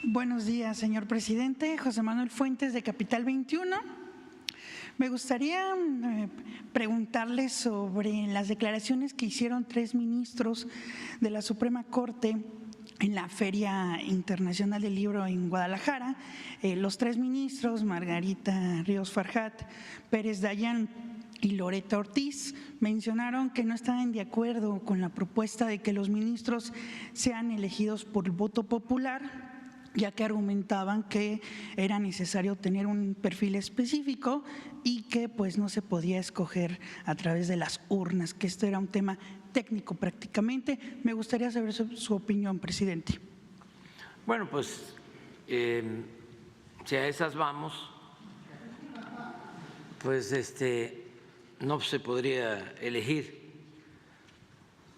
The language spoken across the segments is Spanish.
Buenos días, señor presidente. José Manuel Fuentes, de Capital 21. Me gustaría preguntarle sobre las declaraciones que hicieron 3 ministros de la Suprema Corte en la Feria Internacional del Libro en Guadalajara. Los 3 ministros, Margarita Ríos Farjat, Pérez Dayán y Loreta Ortiz, mencionaron que no estaban de acuerdo con la propuesta de que los ministros sean elegidos por el voto popular, ya que argumentaban que era necesario tener un perfil específico y que pues no se podía escoger a través de las urnas, que esto era un tema técnico prácticamente. Me gustaría saber su opinión, presidente. Bueno, pues si a esas vamos, pues no se podría elegir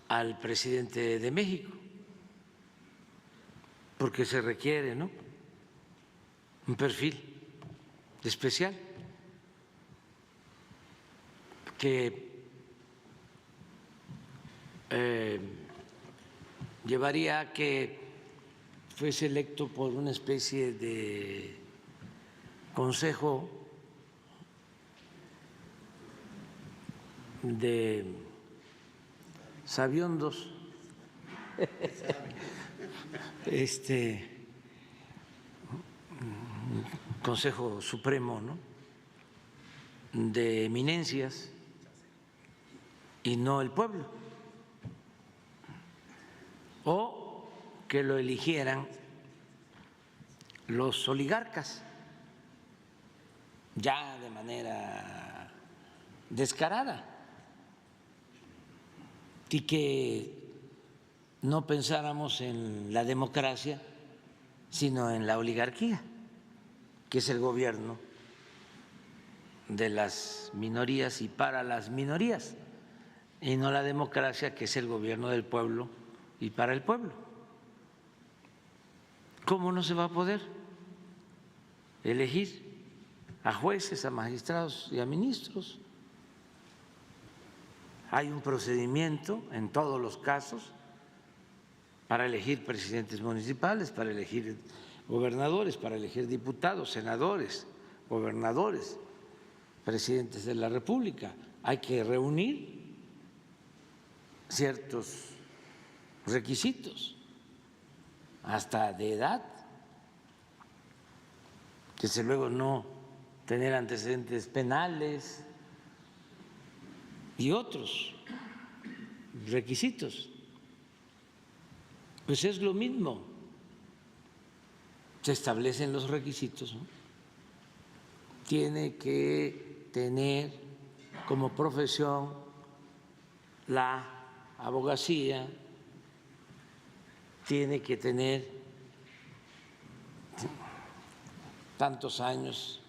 al presidente de México, porque se requiere, ¿no?, un perfil especial que llevaría a que fuese electo por una especie de consejo de sabiondos, Consejo Supremo, ¿no?, de eminencias, y no el pueblo, o que lo eligieran los oligarcas ya de manera descarada, y que no pensáramos en la democracia, sino en la oligarquía, que es el gobierno de las minorías y para las minorías, y no la democracia, que es el gobierno del pueblo y para el pueblo. ¿Cómo no se va a poder elegir a jueces, a magistrados y a ministros? Hay un procedimiento en todos los casos para elegir presidentes municipales, para elegir gobernadores, para elegir diputados, senadores, gobernadores, presidentes de la República. Hay que reunir ciertos requisitos, hasta de edad, desde luego no tener antecedentes penales y otros requisitos. Pues es lo mismo, se establecen los requisitos, ¿no? Tiene que tener como profesión la abogacía, tiene que tener tantos años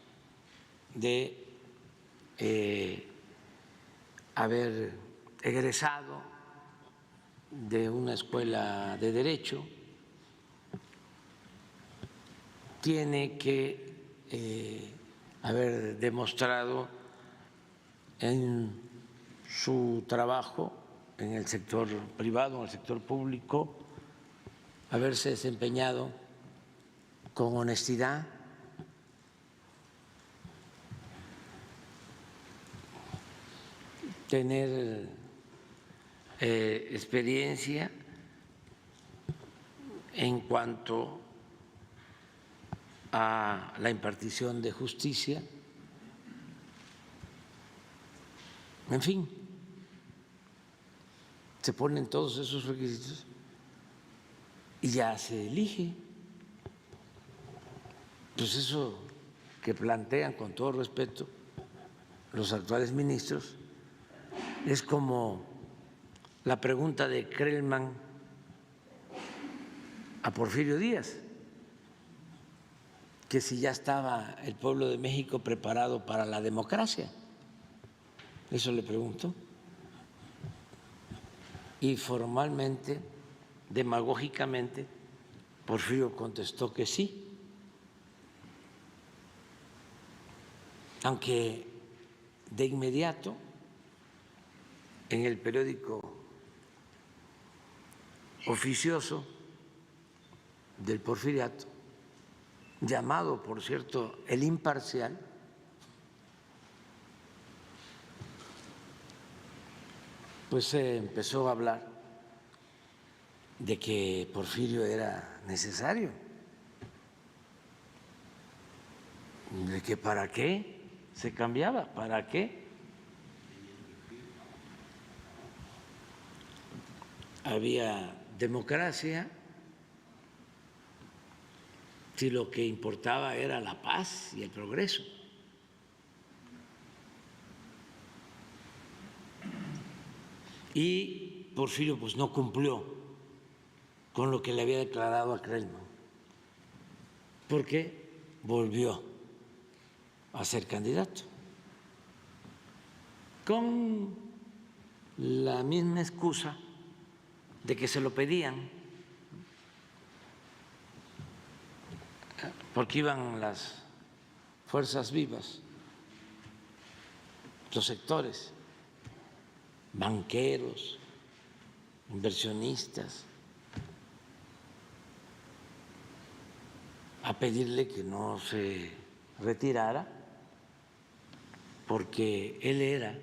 de haber egresado de una escuela de derecho, tiene que haber demostrado en su trabajo en el sector privado, en el sector público, haberse desempeñado con honestidad, tener experiencia en cuanto a la impartición de justicia, en fin, se ponen todos esos requisitos y ya se elige. Pues eso que plantean, con todo respeto, los actuales ministros es como la pregunta de Krellman a Porfirio Díaz, que si ya estaba el pueblo de México preparado para la democracia. Eso le preguntó. Y formalmente, demagógicamente, Porfirio contestó que sí, aunque de inmediato en el periódico oficioso del Porfiriato llamado, por cierto, el imparcial, pues se empezó a hablar de que Porfirio era necesario, de que para qué se cambiaba, para qué había democracia, si lo que importaba era la paz y el progreso. Y Porfirio pues no cumplió con lo que le había declarado a Crelmo, porque volvió a ser candidato con la misma excusa de que se lo pedían, porque iban las fuerzas vivas, los sectores, banqueros, inversionistas, a pedirle que no se retirara, porque él era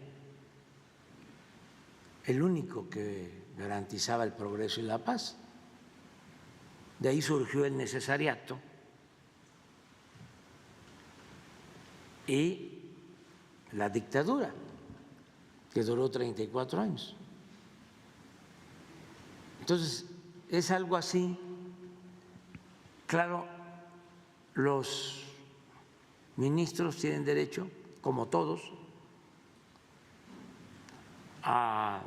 el único que garantizaba el progreso y la paz. De ahí surgió el necesariato y la dictadura, que duró 34 años. Entonces, es algo así. Claro, los ministros tienen derecho, como todos, a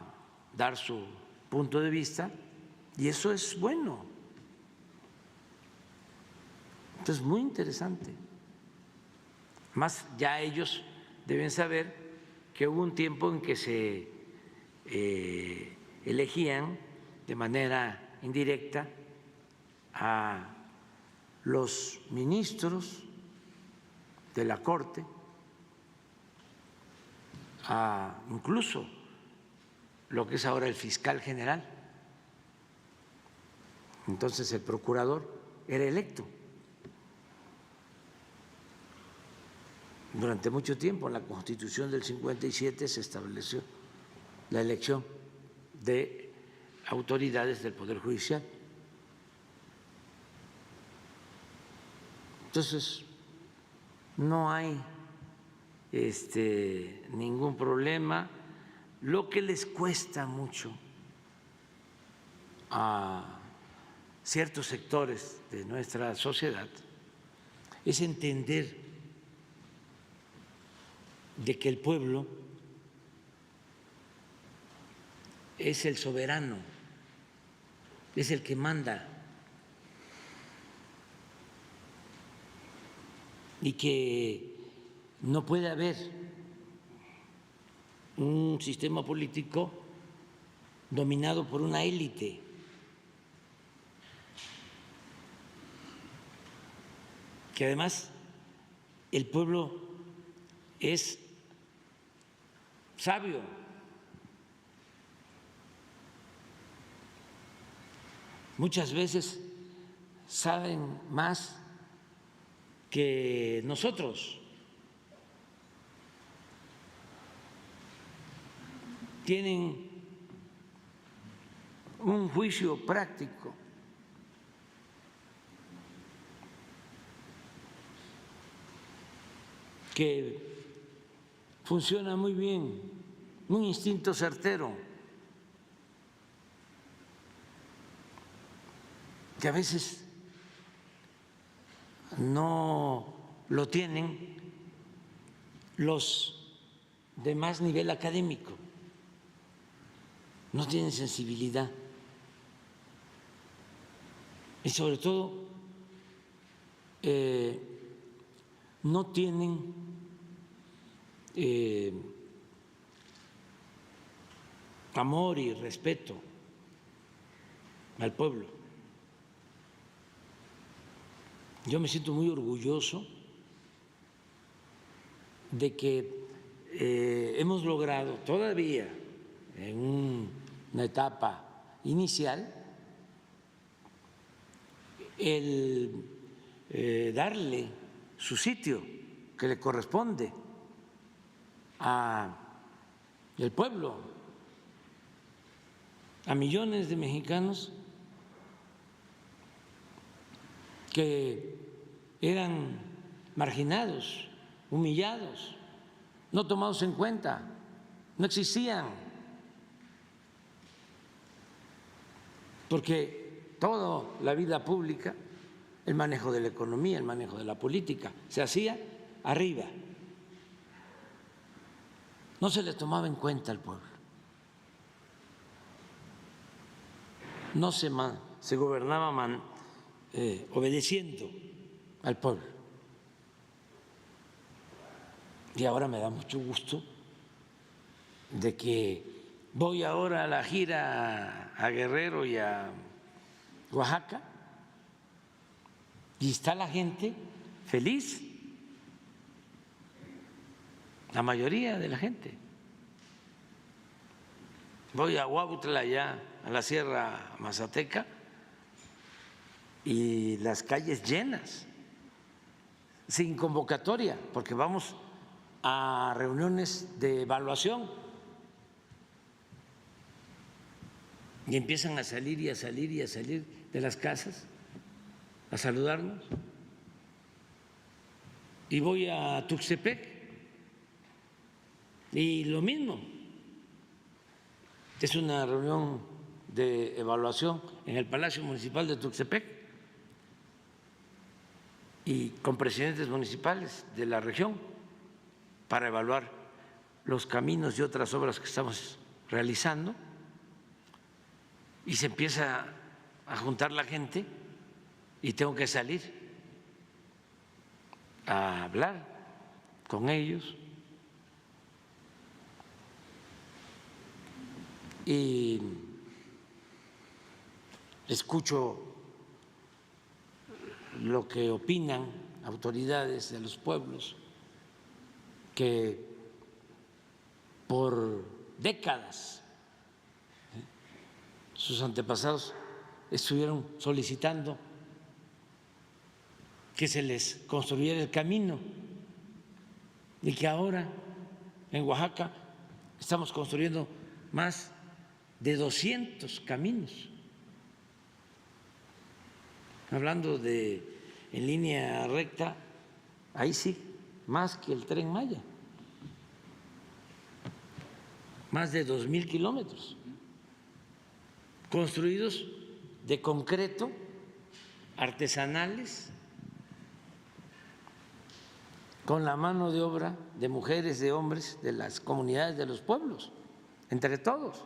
dar su punto de vista, y eso es bueno. Entonces, muy interesante. Más ya ellos deben saber que hubo un tiempo en que se elegían de manera indirecta a los ministros de la Corte, a incluso lo que es ahora el fiscal general. Entonces el procurador era electo. Durante mucho tiempo en la Constitución del 57 se estableció la elección de autoridades del Poder Judicial. Entonces, no hay ningún problema. Lo que les cuesta mucho a ciertos sectores de nuestra sociedad es entender de que el pueblo es el soberano, es el que manda, y que no puede haber un sistema político dominado por una élite. Que además el pueblo es sabio. Muchas veces saben más que nosotros. Tienen un juicio práctico. Que funciona muy bien, un instinto certero, que a veces no lo tienen los de más nivel académico, no tienen sensibilidad y sobre todo no tienen amor y respeto al pueblo. Yo me siento muy orgulloso de que hemos logrado todavía en una etapa inicial el darle su sitio que le corresponde al pueblo, a millones de mexicanos que eran marginados, humillados, no tomados en cuenta, no existían, porque toda la vida pública, el manejo de la economía, el manejo de la política, se hacía arriba, no se le tomaba en cuenta al pueblo, no se gobernaba obedeciendo al pueblo. Y ahora me da mucho gusto de que voy ahora a la gira a Guerrero y a Oaxaca y está la gente feliz, la mayoría de la gente. Voy a Huautla, allá a la Sierra Mazateca, y las calles llenas, sin convocatoria, porque vamos a reuniones de evaluación y empiezan a salir y a salir y a salir de las casas a saludarnos. Y voy a Tuxtepec y lo mismo, es una reunión de evaluación en el Palacio Municipal de Tuxtepec y con presidentes municipales de la región para evaluar los caminos y otras obras que estamos realizando, y se empieza a juntar la gente y tengo que salir a hablar con ellos y escucho lo que opinan autoridades de los pueblos que por décadas sus antepasados estuvieron solicitando que se les construyera el camino y que ahora en Oaxaca estamos construyendo más de 200 caminos, hablando de en línea recta, ahí sí, más que el Tren Maya, más de 2,000 kilómetros construidos de concreto, artesanales, con la mano de obra de mujeres, de hombres, de las comunidades, de los pueblos, entre todos.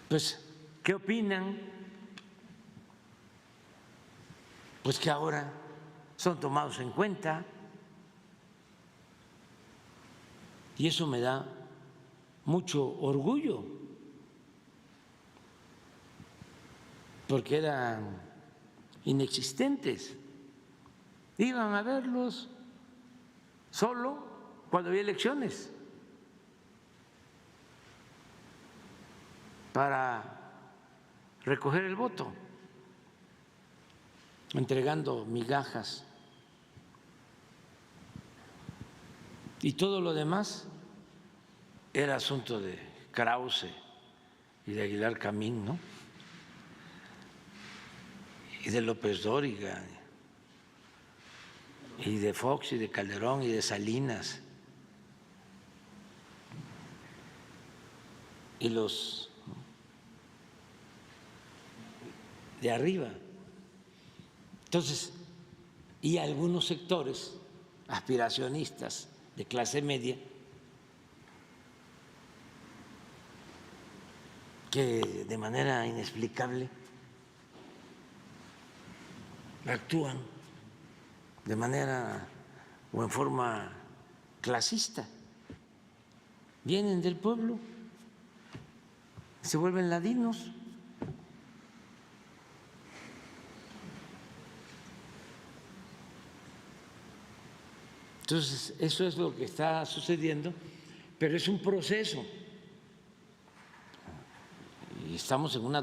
Pues, ¿qué opinan? Pues que ahora son tomados en cuenta y eso me da mucho orgullo, porque eran inexistentes. Iban a verlos solo cuando había elecciones para recoger el voto, entregando migajas, y todo lo demás era asunto de Krause y de Aguilar Camín, ¿no? Y de López Dóriga, y de Fox, y de Calderón, y de Salinas, y los de arriba. Entonces, y algunos sectores aspiracionistas de clase media que de manera inexplicable actúan de manera o en forma clasista, vienen del pueblo, se vuelven ladinos. Entonces, eso es lo que está sucediendo, pero es un proceso y estamos en una